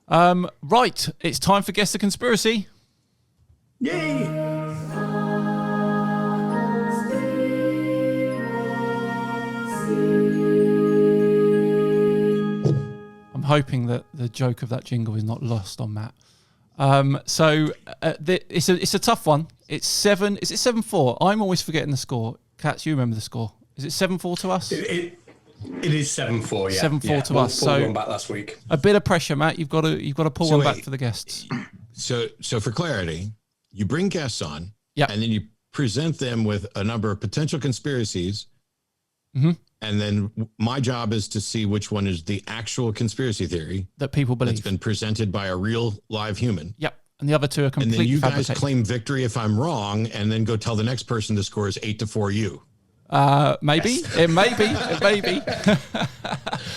Right, it's time for Guess the Conspiracy. Yay! I'm hoping that the joke of that jingle is not lost on Matt. It's a tough one. It's 7. Is it 7-4? I'm always forgetting the score. Katz, you remember the score? Is it 7-4 to us? It is 7-4. Yeah, 7-4 to us. So one back last week. A bit of pressure, Matt. You've got to pull one back for the guests. So for clarity, you bring guests on, and then you present them with a number of potential conspiracies. Mm-hmm. And then my job is to see which one is the actual conspiracy theory that people believe. It's been presented by a real live human. Yep. And the other two are completely fabricated. And then you fabricated. guys claim victory if I'm wrong, and then go tell the next person the score is 8-4 you. Maybe. Yes. It may be. It may be.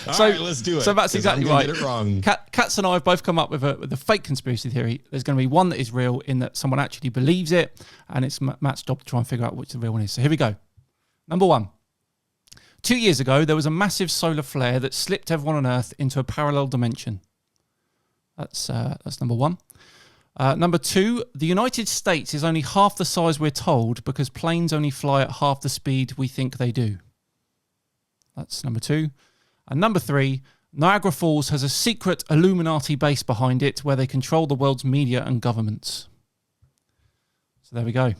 All right, let's do it. So that's exactly right. Get it wrong. Katz and I have both come up with a fake conspiracy theory. There's going to be one that is real in that someone actually believes it, and it's Matt's job to try and figure out which the real one is. So here we go. Number 1. 2 years ago, there was a massive solar flare that slipped everyone on Earth into a parallel dimension. That's number 1. Number 2, the United States is only half the size we're told because planes only fly at half the speed we think they do. That's number 2. And number 3, Niagara Falls has a secret Illuminati base behind it where they control the world's media and governments. So there we go.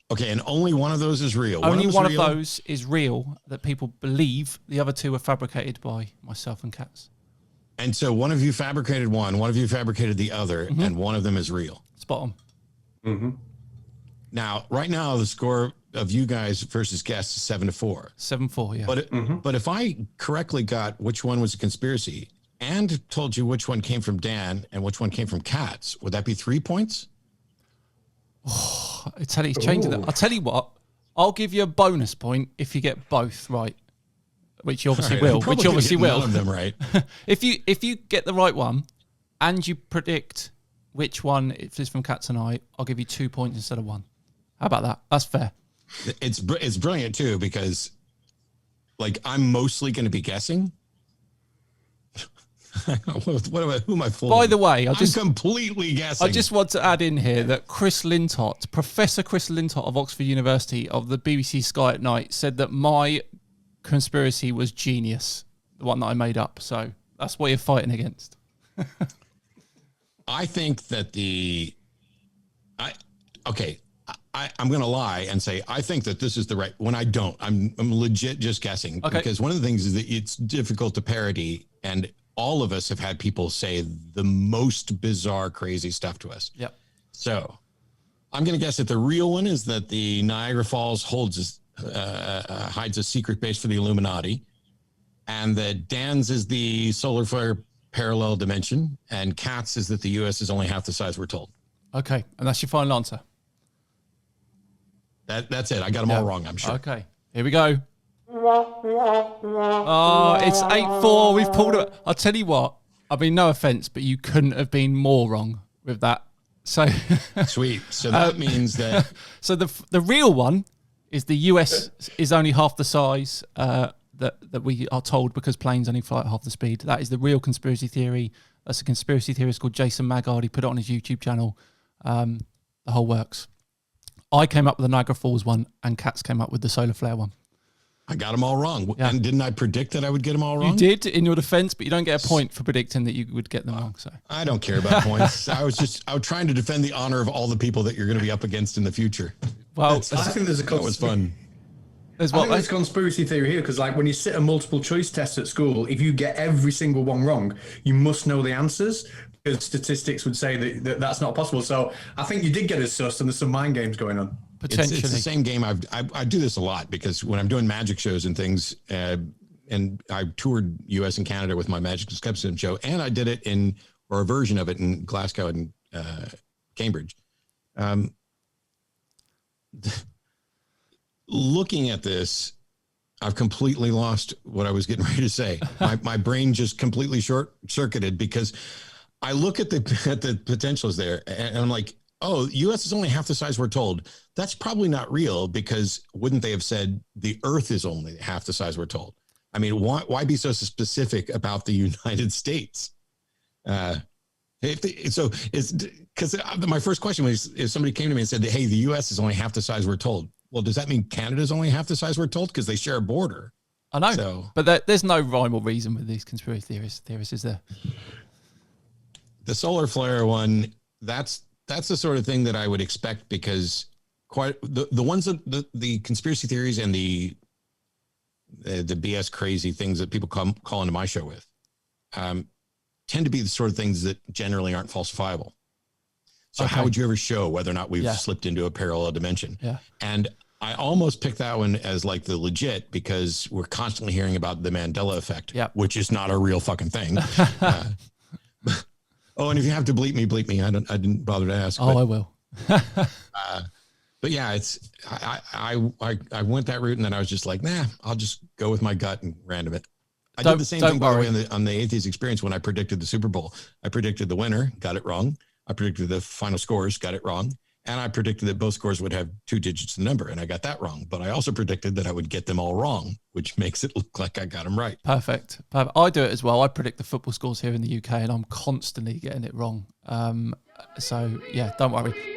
Okay, and only one of those is real. Only one of those is real that people believe. The other two are fabricated by myself and Katz. And so one of you fabricated one of you fabricated the other, and one of them is real. Spot on. Mm-hmm. Now, right now, the score of you guys versus guests is 7-4. 7-4, yeah. But if I correctly got which one was a conspiracy and told you which one came from Dan and which one came from Katz, would that be 3 points? Oh, I tell you, he's changing that. I'll tell you what. I'll give you a bonus point if you get both right, which you obviously will. Which you obviously will. None of them right. If you get the right one, and you predict which one if it's from Katz and I'll give you 2 points instead of 1. How about that? That's fair. It's brilliant too because, like, I'm mostly going to be guessing. Who am I fooling? By the way, I'm completely guessing. I just want to add in here that Professor Chris Lintott of Oxford University of the BBC Sky at Night said that my conspiracy was genius, the one that I made up. So that's what you're fighting against. I think that I'm going to lie and say I think that this is the right when I don't. I'm legit just guessing because one of the things is that it's difficult to parody, and all of us have had people say the most bizarre, crazy stuff to us. Yep. So I'm going to guess that the real one is that the Niagara Falls hides a secret base for the Illuminati, and that Dan's is the solar flare parallel dimension, and Katz is that the U.S. is only half the size we're told. Okay, and that's your final answer. That's it. I got them all wrong, I'm sure. Okay, here we go. Oh, it's 8-4. We've pulled it. I'll tell you what. I mean, no offense, but you couldn't have been more wrong with that. So sweet. So that means that. So the real one is the US is only half the size that we are told because planes only fly at half the speed. That is the real conspiracy theory. That's a conspiracy theorist called Jason Maggard. He put it on his YouTube channel. The whole works. I came up with the Niagara Falls one, and Katz came up with the solar flare one. I got them all wrong. Yeah. And didn't I predict that I would get them all wrong? You did in your defense, but you don't get a point for predicting that you would get them wrong. So I don't care about points. I was trying to defend the honor of all the people that you're going to be up against in the future. Well, I think there's that was fun. There's a conspiracy theory here because, like, when you sit a multiple choice test at school, if you get every single one wrong, you must know the answers because statistics would say that that's not possible. So I think you did get us sussed, and there's some mind games going on. Potentially. It's the same game. I do this a lot because when I'm doing magic shows and things, and I toured U.S. and Canada with my Magic Skepticism show, and I did it or a version of it in Glasgow and Cambridge. Looking at this, I've completely lost what I was getting ready to say. My brain just completely short-circuited because I look at the potentials there, and I'm like, oh, U.S. is only half the size we're told. That's probably not real because wouldn't they have said the Earth is only half the size we're told? I mean, why be so specific about the United States? So it's because my first question was, if somebody came to me and said, hey, the US is only half the size we're told. Well, does that mean Canada's only half the size we're told? Because they share a border. I know, but there's no rhyme or reason with these conspiracy theorists, is there? The solar flare one, that's the sort of thing that I would expect, because quite the ones that the conspiracy theories and the BS crazy things that people call into my show with tend to be the sort of things that generally aren't falsifiable. So how would you ever show whether or not we've slipped into a parallel dimension? Yeah. And I almost picked that one as like the legit, because we're constantly hearing about the Mandela effect, which is not a real fucking thing. Oh, and if you have to bleep me. I didn't bother to ask. Oh, I will. But yeah, I went that route, and then I was just like, nah, I'll just go with my gut and random it. I did the same thing, by the way, on the Atheist Experience when I predicted the Super Bowl. I predicted the winner, got it wrong. I predicted the final scores, got it wrong. And I predicted that both scores would have 2 digits in the number, and I got that wrong. But I also predicted that I would get them all wrong, which makes it look like I got them right. Perfect. I do it as well. I predict the football scores here in the UK, and I'm constantly getting it wrong. So, yeah, don't worry.